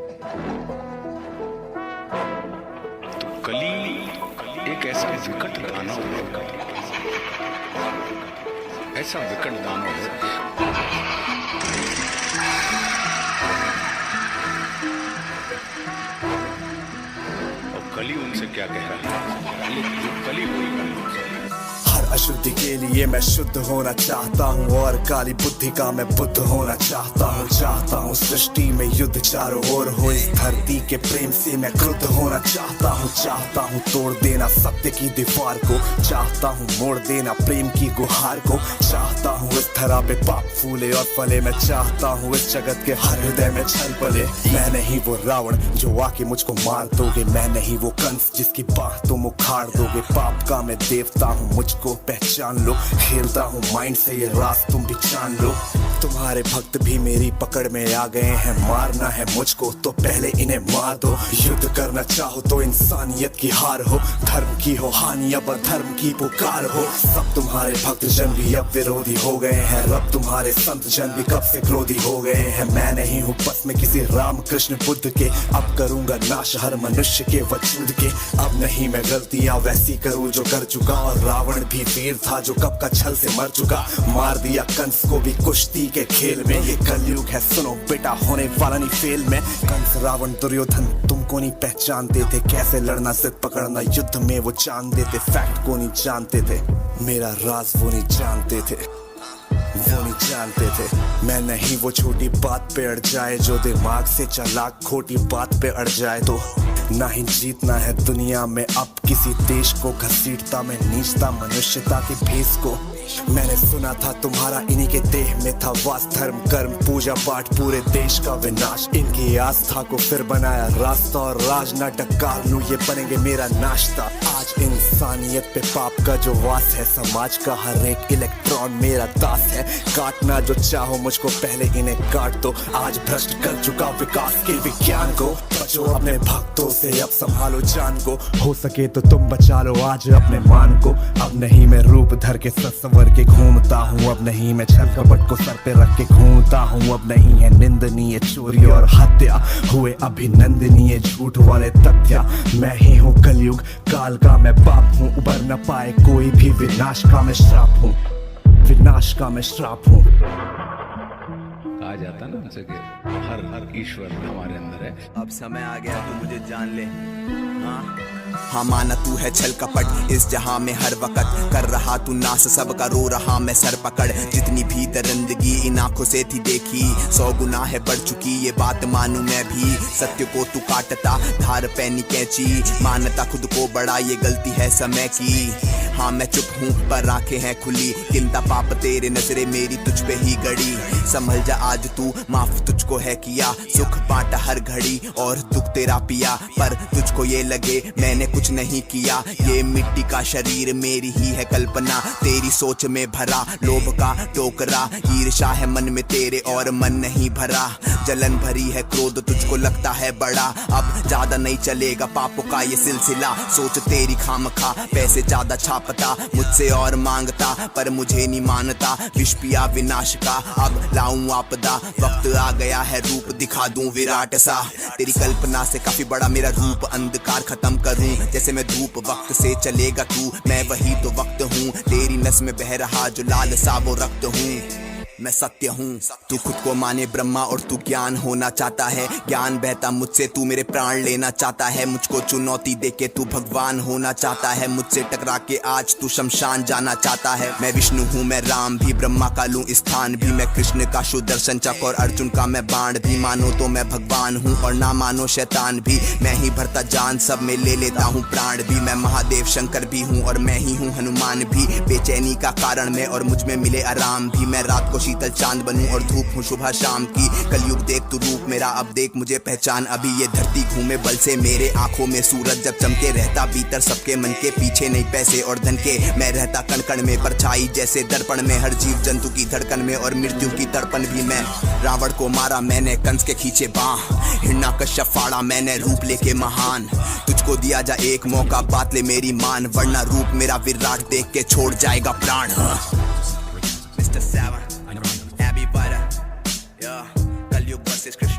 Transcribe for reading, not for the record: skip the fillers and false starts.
तो कली एक ऐसा विकट दानव है, ऐसा विकट दानव है। और कली उनसे क्या कह रहा है, कली बोल अशुद्धि के लिए मैं शुद्ध होना चाहता हूँ और काली बुद्धि का मैं बुद्ध होना चाहता हूँ सृष्टि में युद्ध चारों ओर हो, इस धरती के प्रेम से मैं क्रुद्ध होना चाहता हूँ तोड़ देना सत्य की दीवार को, चाहता हूँ मोड़ देना प्रेम की गुहार को, चाहता हूँ इस धरा पे पाप फूले और फले, मैं चाहता हूँ इस जगत के हर हृदय में छल पले। मैं नहीं वो रावण जो आके मुझको मार दोगे, मैं नहीं वो कंस जिसकी बाह तुम उखाड़ दोगे, पाप का मैं देवता हूँ मुझको पहचान लो, खेलता हूँ माइंड से ये राज तुम भी जान लो। तुम्हारे भक्त भी मेरी पकड़ में आ गए हैं, मारना है मुझको तो पहले इन्हें मार दो, युद्ध करना चाहो तो इंसानियत की हार हो, धर्म की हो हानि अब धर्म की पुकार हो। सब तुम्हारे भक्त जन भी अब विरोधी हो गए हैं, रब तुम्हारे संत जन भी कब से क्रोधी हो गए हैं। मैं नहीं हूँ बस में किसी राम कृष्ण बुद्ध के, अब करूंगा नाश हर मनुष्य के वजूद के। अब नहीं मैं गलतियां वैसी करूँ जो कर चुका, और रावण भी वीर था जो कब का छल से मर चुका, मार दिया कंस को भी कुश्ती के खेल में। ये कलयुग है सुनो बेटा, होने वाला नहीं फेल में। कंस रावण दुर्योधन तुमको नहीं पहचानते थे, कैसे लड़ना जिद पकड़ना युद्ध में वो जानते थे, फैक्ट को नहीं जानते थे, मेरा राज वो नहीं जानते थे, वो नहीं जानते थे। मैं नहीं वो छोटी बात पे अड़ जाए जो दिमाग से चालाक खोटी बात पे अड़ जाए, तो ना ही जीतना है दुनिया में अब किसी देश को, घसीटता मैं नीचता मनुष्यता के भेष को। मैंने सुना था तुम्हारा इन्हीं के देह में था वास, धर्म कर्म पूजा पाठ पूरे देश का विनाश, इनकी आस्था को फिर बनाया रास्ता, और राज नाटक काल लूं ये बनेंगे मेरा नाश्ता। आज इंसानियत पे पाप का जो वास है, समाज का हर एक इलेक्ट्रॉन मेरा दास है, काटना जो चाहो मुझको पहले इन्हें काट दो। आज भ्रष्ट कर चुका विकास के विज्ञान को, बचो अपने भक्तों से अब संभालो जान को, हो सके तो तुम बचा लो आज अपने मान को। अब नहीं मैं रूप धर के सत्संवर के घूमता हूँ, अब नहीं मैं छल कपट को सर पे रख के घूमता हूँ, अब नहीं है निंदनीय चोरी और हत्या, हुए अभिनंदनीय झूठ वाले तथ्य। मैं ही हूँ कलयुग काल का मैं बाप हूँ, उबर न पाए कोई भी, विनाश का मैं श्राप हूँ, विनाश का मैं श्राप हूँ। कहा जाता ना उनसे कि हर ईश्वर हमारे अंदर है। अब समय आ गया तू मुझे जान ले। हाँ माना तू है छल कपट इस जहां में हर वक्त, कर रहा तू नाश सबका रो रहा मैं सर पकड़, जितनी भी दरिंदगी इन आंखों से थी देखी, 100 गुना है बढ़ चुकी ये बात मानू मैं भी। सत्य को तू काटता धार पैनी कैंची, मानता खुद को बड़ा ये गलती है समय की। हाँ मैं चुप हूँ पर आंखें हैं खुली, गिनता पाप तेरे नजरे मेरी तुझ पे ही गड़ी, संभल जा आज तू माफ तुझको है किया, सुख बांटा हर घड़ी और दुख तेरा पिया, पर तुझको ये लगे मैंने कुछ नहीं किया, ये मिट्टी का शरीर मेरी ही है कल्पना, तेरी सोच में भरा लोभ का टोकरा, ईर्ष्या है मन में तेरे और मन नहीं भरा, जलन भरी है क्रोध तुझको लगता है बड़ा, अब ज्यादा नहीं चलेगा पापों का ये सिलसिला, सोच तेरी खामखा पैसे ज्यादा छापता, मुझसे और मांगता पर मुझे नहीं मानता, विष पिया विनाश का अब लाऊं आपदा, वक्त आ गया है रूप दिखा दूं विराट सा, तेरी कल्पना से काफी बड़ा मेरा रूप, अंधकार खत्म करूं जैसे मैं धूप, वक्त से चलेगा तू मैं वही तो वक्त हूँ, तेरी नस में बह रहा जो लाल सा वो रक्त हूँ, मैं सत्य हूँ। तू खुद को माने ब्रह्मा और तू ज्ञान होना चाहता है, ज्ञान बहता मुझसे तू मेरे प्राण लेना चाहता है, मुझको चुनौती देके तू भगवान होना चाहता है, मुझसे टकरा के आज तू शमशान जाना चाहता है, मैं विष्णु हूँ मैं राम भी, ब्रह्मा का लूं स्थान भी, मैं कृष्ण का सुदर्शन चक्र और अर्जुन का मैं बाण भी, मानो तो मैं भगवान हूँ और ना मानो शैतान भी, मैं ही भरता जान सब में ले लेता हूँ प्राण भी, मैं महादेव शंकर भी हूँ और मैं ही हूँ हनुमान भी, बेचैनी का कारण मैं और मुझ में मिले आराम भी, मैं रात को शीतल चांद बनूं और धूप हूँ सुबह शाम की, कलयुग देख तू रूप मेरा अब देख मुझे पहचान, अभी ये धरती घूमे बल से मेरे आंखों में सूरज जब चमके, रहता भीतर सबके मन के पीछे नहीं पैसे और धन के, मैं रहता कण कण में परछाई जैसे दर्पण में, हर जीव जंतु की धड़कन में और मृत्यु की तड़पन भी, मैं रावण को मारा मैंने कंस के खींचे बाह, हिरण्यकश्यप फाड़ा मैंने रूप लेके महान, तुझको दिया जा एक मौका बात ले मेरी मान, वरना रूप मेरा विराट देख के छोड़ जाएगा प्राण। Mr. Seven, Abby Butter, yeah, कलयुग वर्सेस कृष्ण।